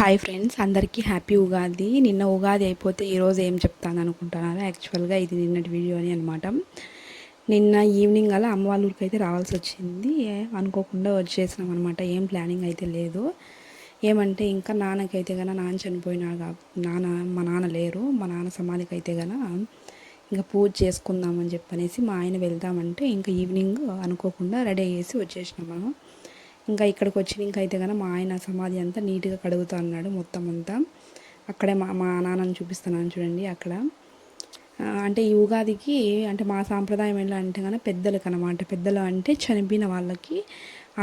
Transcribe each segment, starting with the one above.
Hi friends, అందరికీ happy Ugadi. నిన్న ఉగాది అయిపోతే ఈరోజు ఏం చెప్తాను అనుకుంటున్నారు. యాక్చువల్గా ఇది నిన్నటి వీడియో అని అనమాట. నిన్న ఈవినింగ్ అలా అమ్మ వాళ్ళ ఊరికి అయితే రావాల్సి వచ్చింది. అనుకోకుండా వచ్చేసినాం అనమాట. ఏం ప్లానింగ్ అయితే లేదు. ఏమంటే ఇంకా నాన్నకైతే కనుక నాన్న చనిపోయినాడు మా నాన్న లేరు. మా నాన్న సమాధికి అయితే కనుక ఇంకా పూజ చేసుకుందామని చెప్పనేసి మా ఆయన వెళ్దామంటే ఇంకా ఈవినింగ్ అనుకోకుండా రెడీ అయ్యేసి వచ్చేసినాం మనం. ఇంకా ఇక్కడికి వచ్చినాక అయితే కనుక మా ఆయన సమాధి అంతా నీట్గా కడుగుతా అన్నాడు మొత్తం అంతా. అక్కడే మా నాన్నని చూపిస్తున్నాను చూడండి అక్కడ. అంటే ఈ ఉగాదికి అంటే మా సాంప్రదాయం ఎలా అంటే కనుక పెద్దలకు అనమాట. పెద్దలు అంటే చనిపోయిన వాళ్ళకి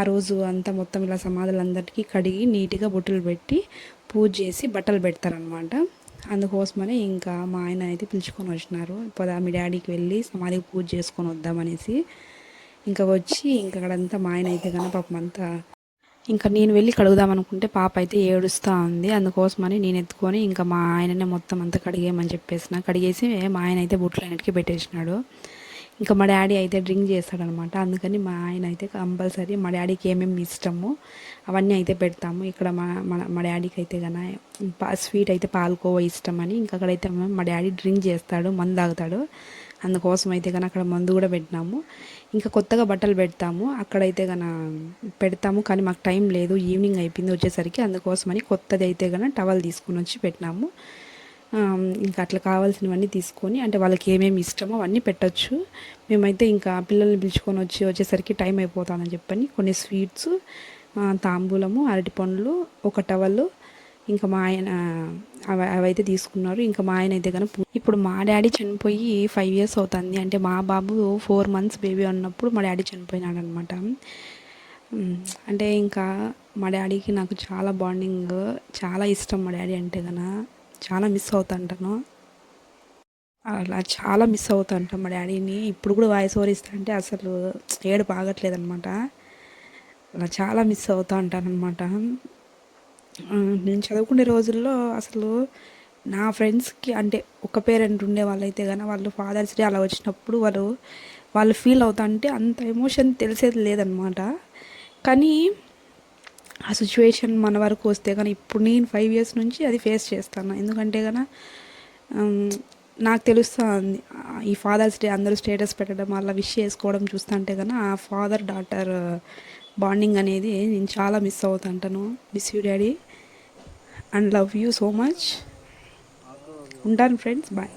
ఆ రోజు అంతా మొత్తం ఇలా సమాధులందరికీ కడిగి నీట్గా బొట్టులు పెట్టి పూజ చేసి బట్టలు పెడతారనమాట. అందుకోసమనే ఇంకా మా ఆయన అయితే పిలుచుకొని వచ్చినారు. పదా మీ డాడీకి వెళ్ళి సమాధికి పూజ చేసుకొని వద్దామనేసి ఇంకా వచ్చి ఇంకా అక్కడంతా మా ఆయన అయితే కనుక పాపం అంతా ఇంకా నేను వెళ్ళి కడుగుదాం అనుకుంటే పాప అయితే ఏడుస్తూ ఉంది. అందుకోసమని నేను ఎత్తుకొని ఇంకా మా ఆయననే మొత్తం అంతా కడిగేయమని చెప్పేసిన. కడిగేసి మా ఆయన అయితే బుట్లన్నిటికీ పెట్టేసినాడు. ఇంకా మా డాడీ అయితే డ్రింక్ చేస్తాడనమాట. అందుకని మా ఆయన అయితే కంపల్సరీ మా డాడీకి ఏమేమి ఇష్టమో అవన్నీ అయితే పెడతాము. ఇక్కడ మా డాడీకి అయితే కనుక స్వీట్ అయితే పాలకోవా ఇష్టమని ఇంకా అక్కడైతే మా డాడీ డ్రింక్ చేస్తాడు, మందు తాగుతాడు. అందుకోసం అయితే కనుక అక్కడ మందు కూడా పెట్టినాము. ఇంకా కొత్తగా బట్టలు పెడతాము అక్కడైతే కనుక పెడతాము, కానీ మాకు టైం లేదు, ఈవినింగ్ అయిపోయింది వచ్చేసరికి. అందుకోసమని కొత్తది అయితే కనుక టవల్ తీసుకుని వచ్చి పెట్టినాము. ఇంకా అట్లా కావాల్సినవన్నీ తీసుకొని అంటే వాళ్ళకి ఏమేమి ఇష్టమో అవన్నీ పెట్టచ్చు. మేమైతే ఇంకా పిల్లల్ని పిలుచుకొని వచ్చేసరికి టైం అయిపోతుందని చెప్పని కొన్ని స్వీట్స్, తాంబూలము, అరటి పండ్లు, ఒక టవల్ ఇంకా మా ఆయన అవైతే తీసుకున్నారు. ఇంకా మా ఆయన అయితే కనుక ఇప్పుడు మా డాడీ చనిపోయి 5 years అవుతుంది. అంటే మా బాబు 4 months బేబీ ఉన్నప్పుడు మా డాడీ చనిపోయినాడు అనమాట. అంటే ఇంకా మా డాడీకి నాకు చాలా బాండింగ్, చాలా ఇష్టం మా డాడీ అంటే కనుక. చాలా మిస్ అవుతుంటాను, అలా చాలా మిస్ అవుతుంటాం మా డాడీని. ఇప్పుడు కూడా వాయిస్ ఓవర్ ఇస్తా అంటే అసలు ఏడుపు ఆగట్లేదనమాట. అలా చాలా మిస్ అవుతూ ఉంటాను అనమాట. నేను చదువుకునే రోజుల్లో అసలు నా ఫ్రెండ్స్కి అంటే ఒక పేరెంట్ ఉండే వాళ్ళైతే కానీ వాళ్ళు ఫాదర్స్ డే అలా వచ్చినప్పుడు వాళ్ళు ఫీల్ అవుతా అంటే అంత ఎమోషన్ తెలిసేది లేదనమాట. కానీ ఆ సిచ్యువేషన్ మన వరకు వస్తే కానీ ఇప్పుడు నేను 5 years నుంచి అది ఫేస్ చేస్తాను. ఎందుకంటే కనుక నాకు తెలుస్తుంది ఈ ఫాదర్స్ డే అందరూ స్టేటస్ పెట్టడం అలా విష్ చేసుకోవడం చూస్తుంటే కనుక ఆ ఫాదర్ డాటర్ బాండింగ్ అనేది నేను చాలా మిస్ అవుతుంటాను. Miss you daddy and love you so much. ఉంటాను ఫ్రెండ్స్, బాయ్.